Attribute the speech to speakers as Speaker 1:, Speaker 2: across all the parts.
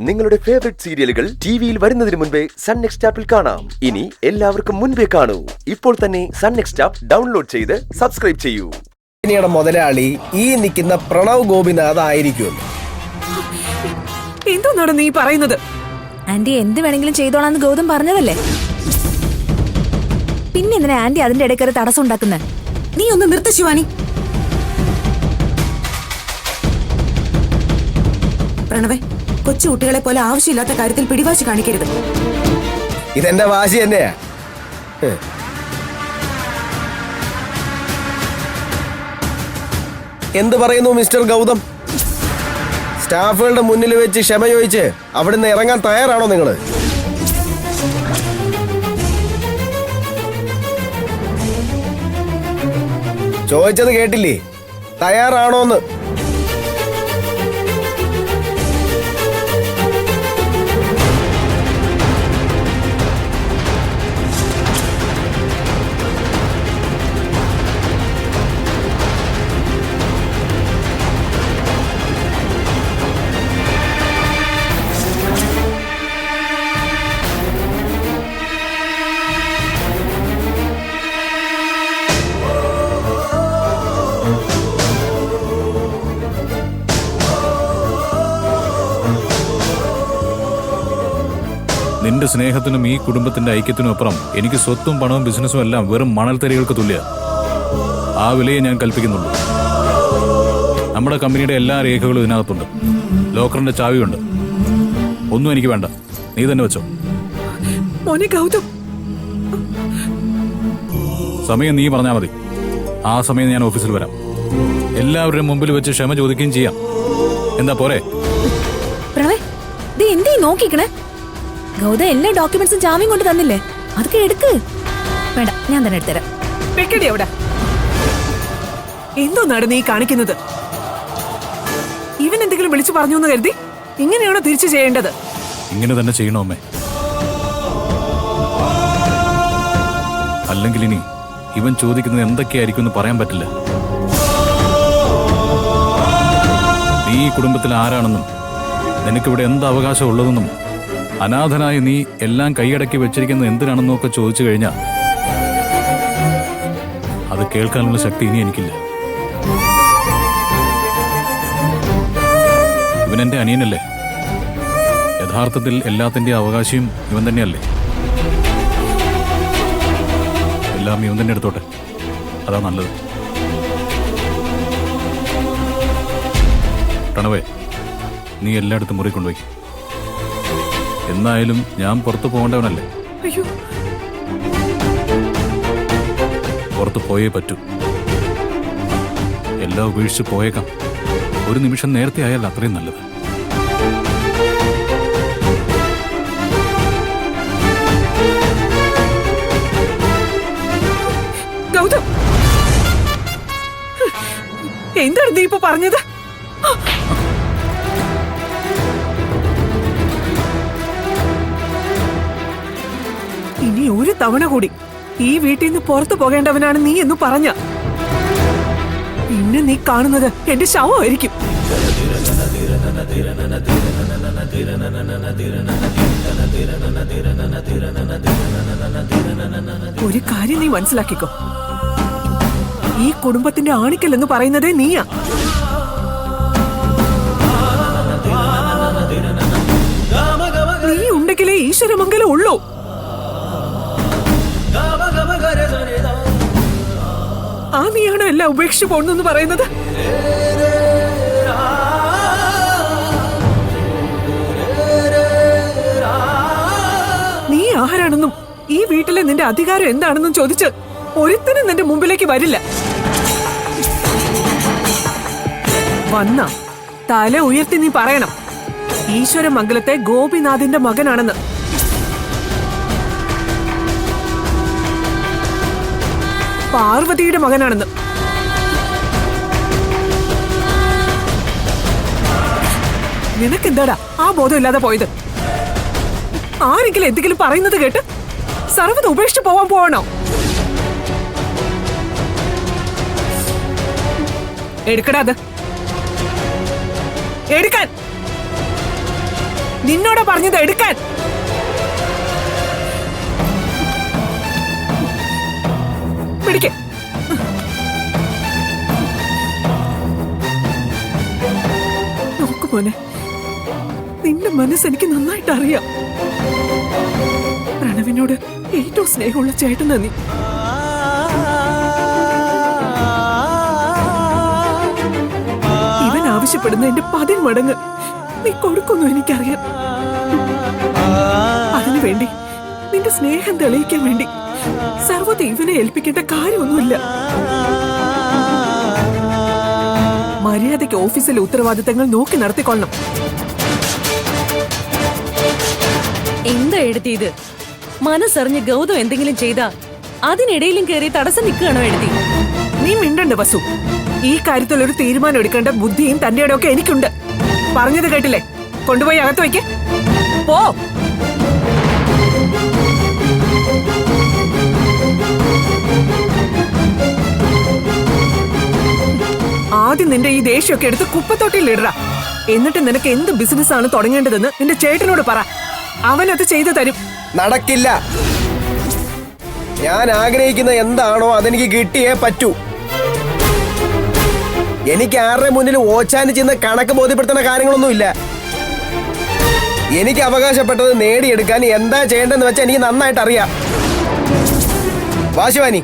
Speaker 1: നിങ്ങളുടെ ഫേവറേറ്റ് സീരിയലുകൾ ടിവിയിൽ വരുന്നതിന് മുൻപേ സൺ നെക്സ്റ്റ് ആപ്പിൽ കാണാം. ഇനി എല്ലാവർക്കും മുൻപേ കാണൂ. ഇപ്പോൾ തന്നെ സൺ നെക്സ്റ്റ് ആപ്പ് ഡൗൺലോഡ് ചെയ്ത് സബ്സ്ക്രൈബ് ചെയ്യൂ.
Speaker 2: കമ്പനിയുടെ മുതലാളി ഈ നിൽക്കുന്ന പ്രണവ് ഗോപിനാഥ് ആയിരിക്കും.
Speaker 3: എന്തോന്നാണ് നീ പറയുന്നത്?
Speaker 4: ആന്റി എന്ത് വേണമെങ്കിലും ചെയ്തോളാന്ന് ഗൗതം പറഞ്ഞതല്ലേ? പിന്നെ എന്തിനാ ആന്റി അതിന്റെ ഇടയ്ക്ക് തടസ്സം ഉണ്ടാക്കുന്നത്?
Speaker 3: നീ ഒന്ന് നിർത്ത ശിവാനി. പ്രണവേ, കൊച്ചു കുട്ടികളെ പോലെ ആവശ്യമില്ലാത്ത കാര്യത്തിൽ പിടിവാശി കാണിക്കരുത്.
Speaker 2: ഇതെന്റെ വാശി തന്നെയാ. എന്ത് പറയുന്നു മിസ്റ്റർ ഗൗതം? സ്റ്റാഫുകളുടെ മുന്നിൽ വെച്ച് ക്ഷമ ചോദിച്ച് അവിടുന്ന് ഇറങ്ങാൻ തയ്യാറാണോ നിങ്ങള്? ചോദിച്ചത് കേട്ടില്ലേ? തയ്യാറാണോന്ന്?
Speaker 5: നിന്റെ സ്നേഹത്തിനും ഈ കുടുംബത്തിന്റെ ഐക്യത്തിനും അപ്പുറം എനിക്ക് സ്വത്തും പണവും ബിസിനസ്സും എല്ലാം വെറും മണൽത്തരികൾക്ക് തുല്യ. ആ വിലയെ ഞാൻ കൽപ്പിക്കുന്നുള്ളൂ. നമ്മുടെ കമ്പനിയുടെ എല്ലാ രേഖകളും ഇതിനകത്തുണ്ട്. ലോക്കറിന്റെ ചാവിയുണ്ട്. ഒന്നും എനിക്ക് വേണ്ട, നീ തന്നെ വെച്ചോ.
Speaker 3: മോനെ ഗൗതം,
Speaker 5: സമയം നീ പറഞ്ഞാൽ മതി. ആ സമയം ഞാൻ ഓഫീസിൽ വരാം. എല്ലാവരുടെയും മുമ്പിൽ വെച്ച് ക്ഷമ ചോദിക്കുകയും ചെയ്യാം. എന്താ പോരെ?
Speaker 4: എന്തേ നോക്കിക്കണേ? ഗൗതം എല്ലാ ഡോക്യുമെന്റ്സും ജാമ്യം കൊണ്ട് തന്നില്ലേ? അതൊക്കെ എടുക്ക്. വേണ്ട, ഞാൻ തന്നെ എടുത്തരാം.
Speaker 3: വെക്കടി അവിടെ. എന്തോന്നാണ് നീ കാണിക്കുന്നത്? ഇവൻ എന്തെങ്കിലും വിളിച്ചു പറഞ്ഞു എന്ന് കരുതി ഇങ്ങനെയാണോ തിരിച്ചു ചെയ്യേണ്ടത്?
Speaker 5: ഇങ്ങനെ തന്നെ ചെയ്യണോ അമ്മേ? അല്ലെങ്കിൽ ഇനി ഇവൻ ചോദിക്കുന്നത് എന്തൊക്കെയായിരിക്കും എന്ന് പറയാൻ പറ്റില്ല. നീ ഈ കുടുംബത്തിൽ ആരാണെന്നും നിനക്കിവിടെ എന്ത് അവകാശം ഉള്ളതെന്നും അനാഥനായി നീ എല്ലാം കൈയടക്കി വെച്ചിരിക്കുന്നത് എന്തിനാണെന്നും ഒക്കെ ചോദിച്ചു കഴിഞ്ഞാൽ അത് കേൾക്കാനുള്ള ശക്തി ഇനി എനിക്കില്ല. ഇവൻ എന്റെ അനിയനല്ലേ? യഥാർത്ഥത്തിൽ എല്ലാത്തിന്റെ അവകാശിയും ഇവൻ തന്നെയല്ലേ? എല്ലാം ഇവൻ തന്നെ എടുത്തോട്ടെ, അതാ നല്ലത്. പ്രണവേ, നീ എല്ലായിടത്തും മുറി കൊണ്ടുപോയി. എന്നായാലും ഞാൻ പുറത്തു പോകേണ്ടവനല്ലേ?
Speaker 3: അയ്യോ,
Speaker 5: പുറത്തു പോയേ പറ്റൂ. എല്ലാം ഉപേക്ഷിച്ച് പോയേക്കാം. ഒരു നിമിഷം നേരത്തെ ആയാൽ അത്രയും നല്ലത്.
Speaker 3: ഗൗതം, എന്താണ് നീ ഇപ്പൊ പറഞ്ഞത്? ഇനി ഒരു തവണ കൂടി ഈ വീട്ടിൽ നിന്ന് പുറത്തു പോകേണ്ടവനാണ് നീ എന്ന് പറഞ്ഞ പിന്നെ നീ കാണുന്നത് എന്റെ ശവമായിരിക്കും. ഒരു കാര്യം നീ മനസ്സിലാക്കിക്കോ, ഈ കുടുംബത്തിന്റെ ആണിക്കൽ എന്ന് പറയുന്നതേ നീയാ. നീ ഉണ്ടെങ്കിലേ ഈശ്വരമംഗലം ഉള്ളൂ. ആ നീയാണ് എല്ലാം ഉപേക്ഷിച്ചു പോണെന്ന് പറയുന്നത്. നീ ആരാണെന്നും ഈ വീട്ടിലെ നിന്റെ അധികാരം എന്താണെന്നും ചോദിച്ച് ഒരുത്തനും നിന്റെ മുമ്പിലേക്ക് വരില്ല. വന്ന തല ഉയർത്തി നീ പറയണം, ഈശ്വരമംഗലത്തെ ഗോപിനാഥിന്റെ മകനാണെന്ന്. പാർവതിയുടെ മകനാണെന്ന്. നിനക്കെന്താടാ ആ ബോധമില്ലാതെ പോയത്? ആരെങ്കിലും എന്തെങ്കിലും പറയുന്നത് കേട്ട് സർവ്വത ഉപേക്ഷിച്ച് പോവാൻ പോവാണോ? എടുക്കടാ അത്. എടുക്കാൻ നിന്നോട് പറഞ്ഞത് എടുക്കാൻ. പിടിക്ക്. നോക്കു മോനെ, നിന്റെ മനസ്സ് എനിക്ക് നന്നായിട്ട് അറിയാം. പ്രണവിനോട് ഏറ്റവും സ്നേഹമുള്ള ചേട്ടനാ നീ. ഇവൻ ആവശ്യപ്പെടുന്ന എന്റെ 10 മടങ്ങ് നീ കൊടുക്കുന്നു എനിക്കറിയാം. അതിനുവേണ്ടി നിന്റെ സ്നേഹം തെളിയിക്കാൻ വേണ്ടി സർവ്വത ഇവനെ ഏൽപ്പിക്കേണ്ട കാര്യമൊന്നുമില്ല. മര്യാദയ്ക്ക് ഓഫീസിലെ ഉത്തരവാദിത്തങ്ങൾ നോക്കി നടത്തിക്കൊള്ളണം.
Speaker 6: എന്താ എഴുതി ഇത്? മനസ്സറിഞ്ഞ് ഗൗതം എന്തെങ്കിലും ചെയ്താ അതിനിടയിലും കയറി തടസ്സം നിൽക്കുകയാണോ എഴുതി?
Speaker 3: നീ മിണ്ടണ്ട വസു. ഈ കാര്യത്തിൽ ഒരു തീരുമാനം എടുക്കേണ്ട ബുദ്ധിയും തന്റെയുടെ ഒക്കെ എനിക്കുണ്ട്. പറഞ്ഞത് കേട്ടില്ലേ? കൊണ്ടുപോയി അകത്ത് വയ്ക്ക്. പോ. ആദ്യം നിന്റെ ഈ ദേഷ്യമൊക്കെ എടുത്ത് കുപ്പത്തൊട്ടിയിൽ ഇടറ. എന്നിട്ട് നിനക്ക് എന്ത് ബിസിനസ് ആണ് തുടങ്ങേണ്ടതെന്ന് നിന്റെ ചേട്ടനോട് പറ. അവനത് ചെയ്തു തരും.
Speaker 2: നടക്കില്ല. ഞാൻ ആഗ്രഹിക്കുന്ന എന്താണോ അതെനിക്ക് കിട്ടിയേ പറ്റൂ. എനിക്ക് ആരുടെ മുന്നിൽ ഓച്ചാനി ചെന്ന് കണക്ക് ബോധ്യപ്പെടുത്തുന്ന കാര്യങ്ങളൊന്നുമില്ല. എനിക്ക് അവകാശപ്പെട്ടത് നേടിയെടുക്കാൻ എന്താ ചെയ്യേണ്ടതെന്ന് വെച്ചാൽ എനിക്ക് നന്നായിട്ട് അറിയാം. വാശുവാനി,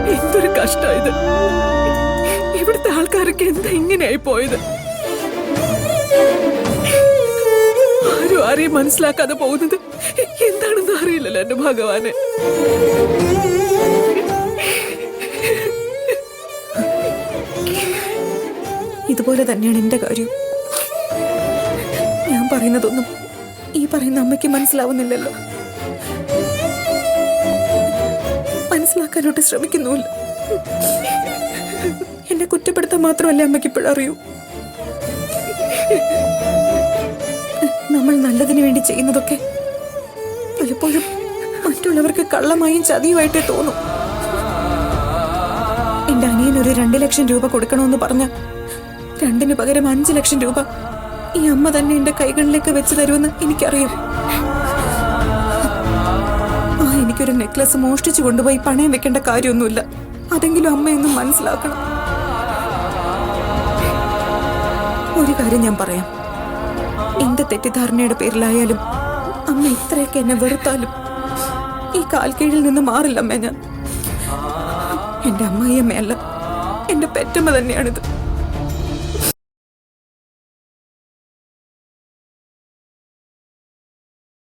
Speaker 3: എന്തൊരു കഷ്ടമായത്. ഇവിടുത്തെ ആൾക്കാരൊക്കെ എന്താ ഇങ്ങനെയായി പോയത്? ആരും ആരെയും മനസ്സിലാക്കാതെ പോകുന്നത് എന്താണെന്ന് അറിയില്ലല്ലോ എന്റെ ഭഗവാനെ. ഇതുപോലെ തന്നെയാണ് എന്റെ കാര്യം. ഞാൻ പറയുന്നതൊന്നും ഈ പറയുന്ന അമ്മയ്ക്ക് മനസ്സിലാവുന്നില്ലല്ലോ. മനസ്സിലാക്കാനോട്ട് ശ്രമിക്കുന്നുമില്ല. എന്നെ കുറ്റപ്പെടുത്താൻ മാത്രമല്ല അമ്മയ്ക്ക് ഇപ്പോഴും അറിയൂ. നമ്മൾ നല്ലതിനു വേണ്ടി ചെയ്യുന്നതൊക്കെ പലപ്പോഴും മറ്റുള്ളവർക്ക് കള്ളമായും ചതിയുമായിട്ടേ തോന്നും. എന്റെ അനിയനൊരു 2 ലക്ഷം രൂപ കൊടുക്കണമെന്ന് പറഞ്ഞ 2ന് പകരം 5 ലക്ഷം രൂപ ഈ അമ്മ തന്നെ എന്റെ കൈകളിലേക്ക് വെച്ച് തരുമെന്ന് എനിക്കറിയാം. എനിക്കൊരു നെക്ലസ് മോഷ്ടിച്ചു കൊണ്ടുപോയി പണയം വെക്കേണ്ട കാര്യമൊന്നുമില്ല. അതെങ്കിലും അമ്മയൊന്നും മനസ്സിലാക്കണം. ഒരു കാര്യം ഞാൻ പറയാം. എന്റെ തെറ്റിദ്ധാരണയുടെ പേരിലായാലും അമ്മ ഇത്രയൊക്കെ എന്നെ വെറുത്താലും ഈ കാൽക്കീഴിൽ നിന്ന് മാറില്ല അമ്മ. ഞാൻ എന്റെ അമ്മായിയമ്മയല്ല, എന്റെ പെറ്റമ്മ തന്നെയാണിത്.